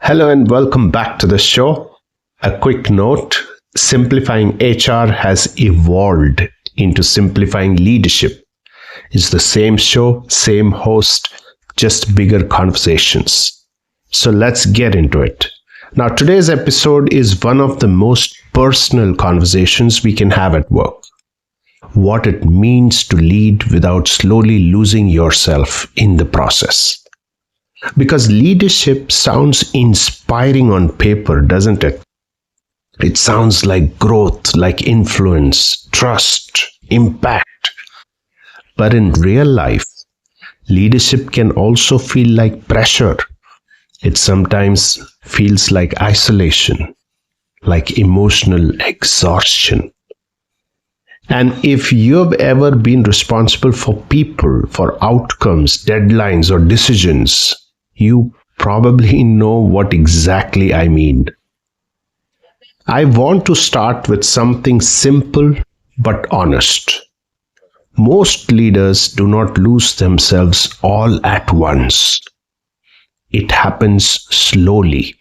Hello and welcome back to the show. A quick note, simplifying HR has evolved into simplifying leadership. It's the same show, same host, just bigger conversations. So let's get into it. Now, today's episode is one of the most personal conversations we can have at work. What it means to lead without slowly losing yourself in the process. Because leadership sounds inspiring on paper, doesn't it? It sounds like growth, like influence, trust, impact. But in real life, leadership can also feel like pressure. It sometimes feels like isolation, like emotional exhaustion. And if you've ever been responsible for people, for outcomes, deadlines, or decisions, you probably know what exactly I mean. I want to start with something simple but honest. Most leaders do not lose themselves all at once. It happens slowly.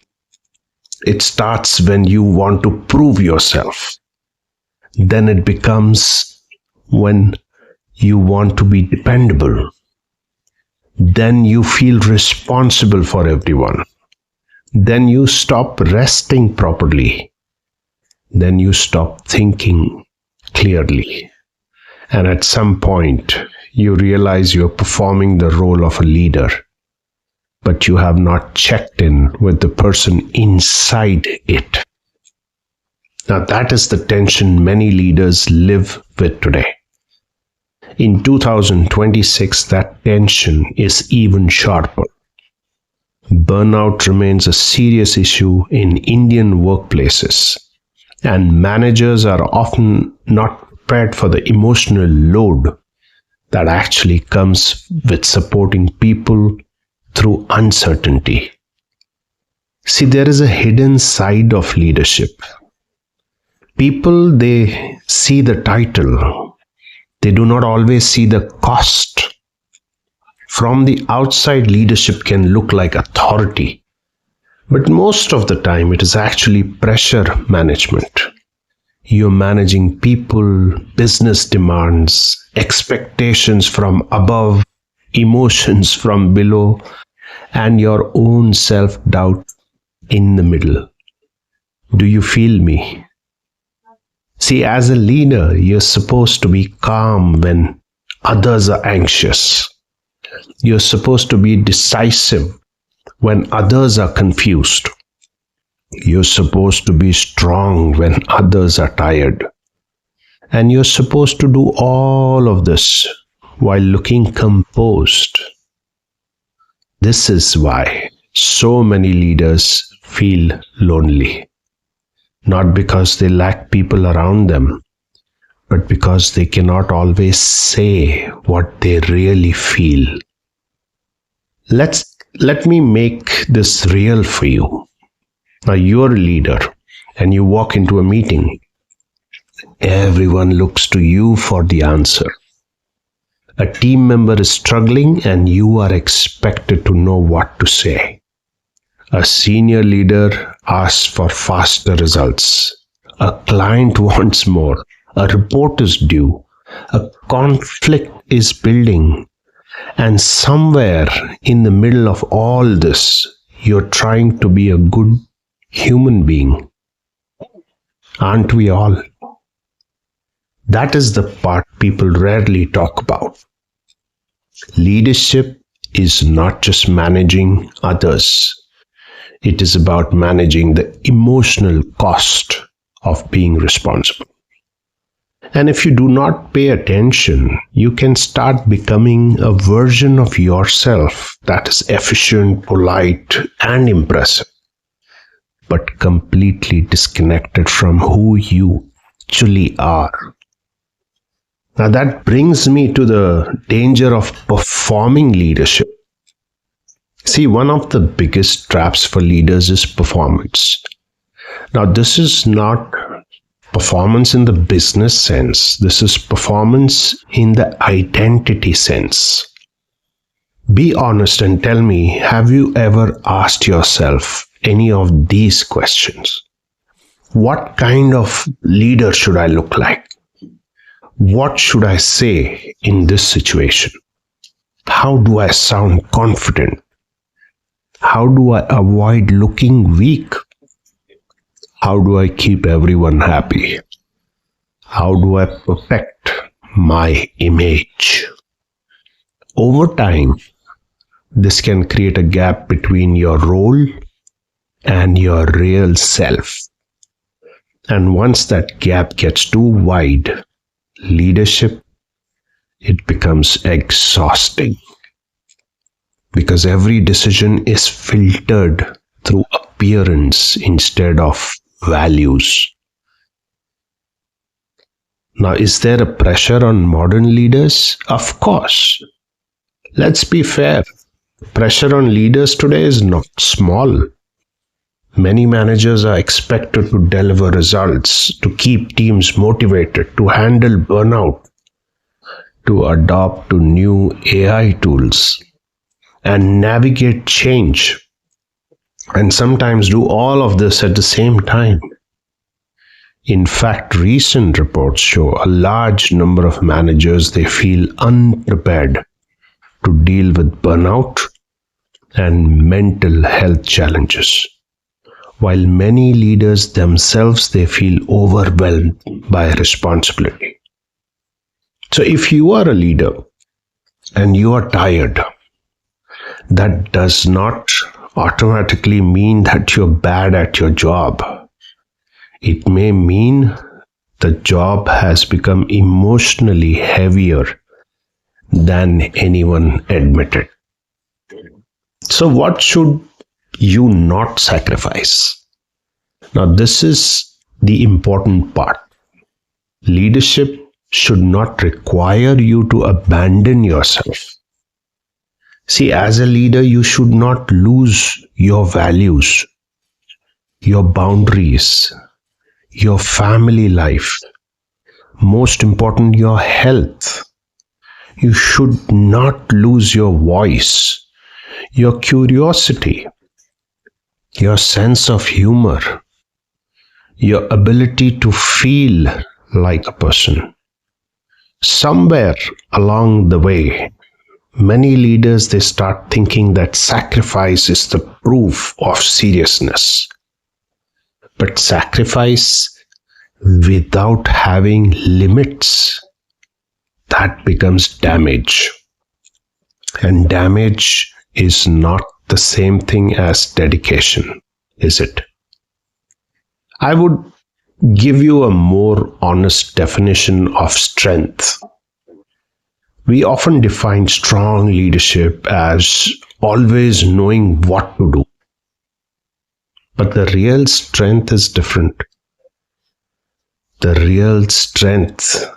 It starts when you want to prove yourself. Then it becomes when you want to be dependable. Then you feel responsible for everyone. Then you stop resting properly. Then you stop thinking clearly. And at some point, you realize you're performing the role of a leader, but you have not checked in with the person inside it. Now, that is the tension many leaders live with today. In 2026, that tension is even sharper. Burnout remains a serious issue in Indian workplaces, and managers are often not prepared for the emotional load that actually comes with supporting people through uncertainty. See, there is a hidden side of leadership. People, they see the title. They do not always see the cost. From the outside, leadership can look like authority, but most of the time it is actually pressure management. You're managing people, business demands, expectations from above, emotions from below, and your own self-doubt in the middle. Do you feel me? See, as a leader, you're supposed to be calm when others are anxious. You're supposed to be decisive when others are confused. You're supposed to be strong when others are tired. And you're supposed to do all of this while looking composed. This is why so many leaders feel lonely. Not because they lack people around them, but because they cannot always say what they really feel. Let me make this real for you. Now, you're a leader and you walk into a meeting. Everyone looks to you for the answer. A team member is struggling and you are expected to know what to say. A senior leader asks for faster results. A client wants more. A report is due. A conflict is building. And somewhere in the middle of all this, you're trying to be a good human being. Aren't we all? That is the part people rarely talk about. Leadership is not just managing others. It is about managing the emotional cost of being responsible. And if you do not pay attention, you can start becoming a version of yourself that is efficient, polite, and impressive, but completely disconnected from who you actually are. Now that brings me to the danger of performing leadership. See, one of the biggest traps for leaders is performance. Now, this is not performance in the business sense. This is performance in the identity sense. Be honest and tell me, have you ever asked yourself any of these questions. What kind of leader should I look like? What should I say in this situation? How do I sound confident? How do I avoid looking weak? How do I keep everyone happy? How do I protect my image? Over time, this can create a gap between your role and your real self. And once that gap gets too wide, leadership, it becomes exhausting. Because every decision is filtered through appearance instead of values. Now, is there a pressure on modern leaders? Of course. Let's be fair. Pressure on leaders today is not small. Many managers are expected to deliver results, to keep teams motivated, to handle burnout, to adopt to new AI tools, and navigate change, and sometimes do all of this at the same time. In fact, recent reports show a large number of managers, they feel unprepared to deal with burnout and mental health challenges, while many leaders themselves, they feel overwhelmed by responsibility. So if you are a leader and you are tired, that does not automatically mean that you're bad at your job. It may mean the job has become emotionally heavier than anyone admitted. So what should you not sacrifice? Now, this is the important part. Leadership should not require you to abandon yourself. See, as a leader, you should not lose your values, your boundaries, your family life, most important, your health. You should not lose your voice, your curiosity, your sense of humor, your ability to feel like a person. Somewhere along the way, many leaders, they start thinking that sacrifice is the proof of seriousness. But sacrifice without having limits, that becomes damage. And damage is not the same thing as dedication, is it? I would give you a more honest definition of strength. We often define strong leadership as always knowing what to do. But the real strength is different. The real strength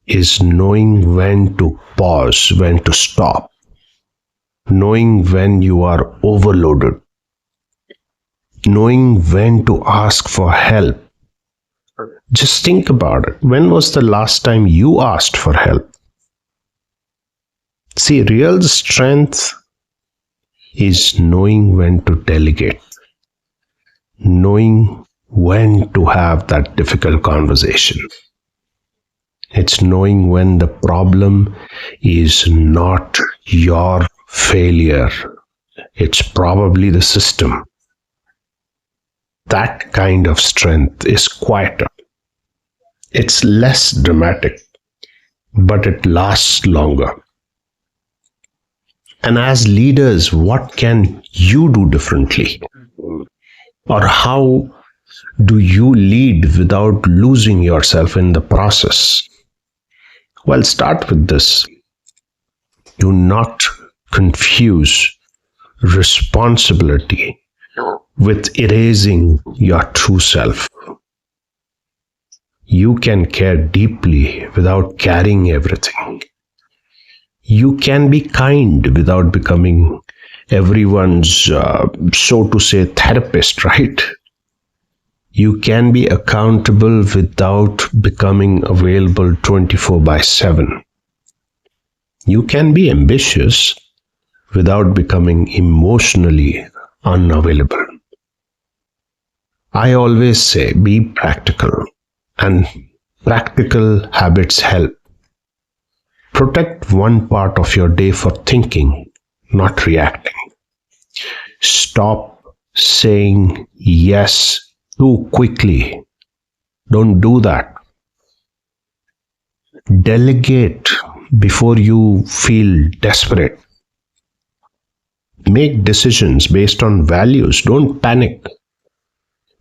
is knowing when to pause, when to stop, knowing when you are overloaded, knowing when to ask for help. Just think about it. When was the last time you asked for help? See, real strength is knowing when to delegate, knowing when to have that difficult conversation. It's knowing when the problem is not your failure. It's probably the system. That kind of strength is quieter. It's less dramatic, but it lasts longer. And as leaders, what can you do differently? Or how do you lead without losing yourself in the process? Well, start with this. Do not confuse responsibility with erasing your true self. You can care deeply without carrying everything. You can be kind without becoming everyone's, so to say, therapist, right? You can be accountable without becoming available 24/7. You can be ambitious without becoming emotionally unavailable. I always say be practical, and practical habits help. Protect one part of your day for thinking, not reacting. Stop saying yes too quickly. Don't do that. Delegate before you feel desperate. Make decisions based on values. Don't panic.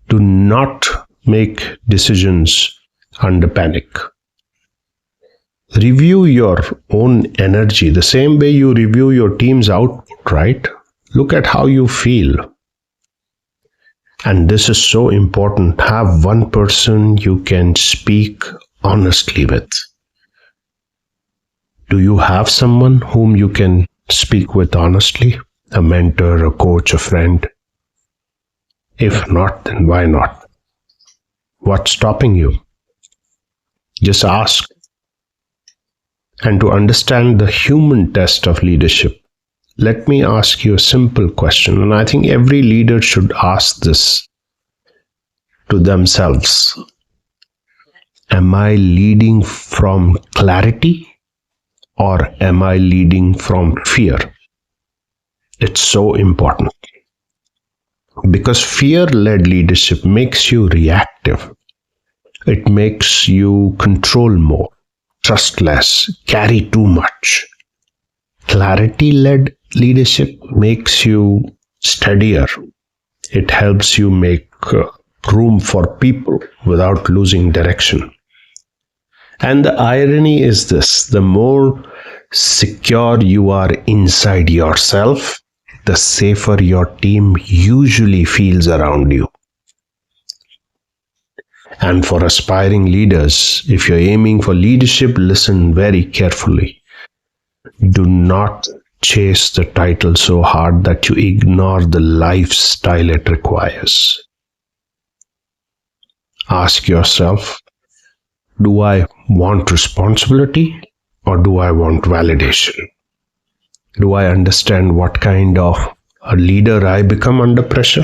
Do not make decisions under panic. Review your own energy the same way you review your team's output, right? Look at how you feel. And this is so important. Have one person you can speak honestly with. Do you have someone whom you can speak with honestly? A mentor, a coach, a friend? If not, then why not? What's stopping you? Just ask. And to understand the human test of leadership, let me ask you a simple question, and I think every leader should ask this to themselves. Am I leading from clarity or am I leading from fear? It's so important. Because fear-led leadership makes you reactive. It makes you control more, trust less, carry too much. Clarity-led leadership makes you steadier. It helps you make room for people without losing direction. And the irony is this: the more secure you are inside yourself, the safer your team usually feels around you. And for aspiring leaders, if you're aiming for leadership, listen very carefully. Do not chase the title so hard that you ignore the lifestyle it requires. Ask yourself, do I want responsibility or do I want validation? Do I understand what kind of a leader I become under pressure?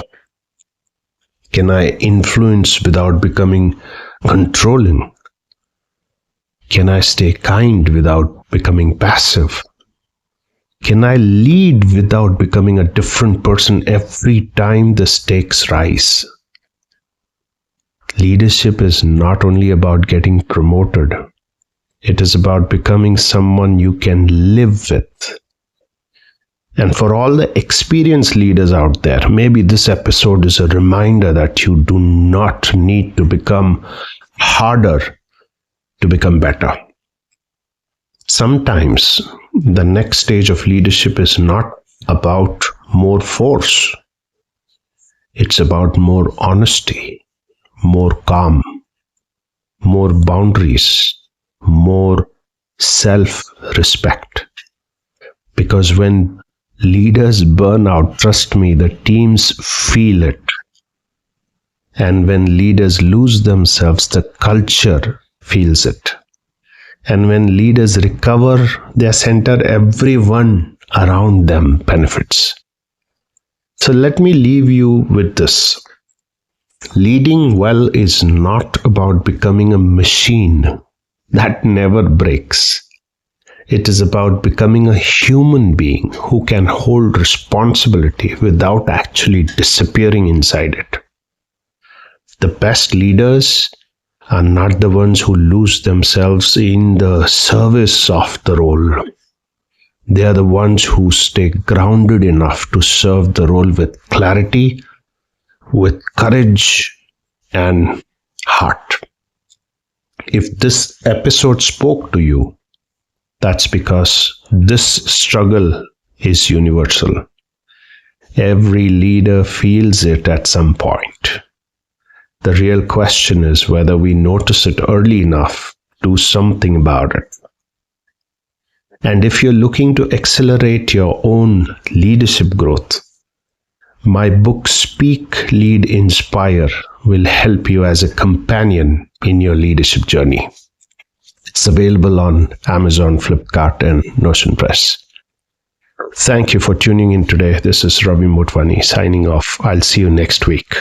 Can I influence without becoming controlling? Can I stay kind without becoming passive? Can I lead without becoming a different person every time the stakes rise? Leadership is not only about getting promoted, it is about becoming someone you can live with. And for all the experienced leaders out there, maybe this episode is a reminder that you do not need to become harder to become better. Sometimes the next stage of leadership is not about more force. It's about more honesty, more calm, more boundaries, more self-respect. Because when leaders burn out, trust me, the teams feel it. And when leaders lose themselves, the culture feels it. And when leaders recover their center, everyone around them benefits. So let me leave you with this. Leading well is not about becoming a machine that never breaks. It is about becoming a human being who can hold responsibility without actually disappearing inside it. The best leaders are not the ones who lose themselves in the service of the role. They are the ones who stay grounded enough to serve the role with clarity, with courage, and heart. If this episode spoke to you, that's because this struggle is universal. Every leader feels it at some point. The real question is whether we notice it early enough to do something about it. And if you're looking to accelerate your own leadership growth, my book Speak, Lead, Inspire will help you as a companion in your leadership journey. It's available on Amazon, Flipkart, and Notion Press. Thank you for tuning in today. This is Ravi Motwani signing off. I'll see you next week.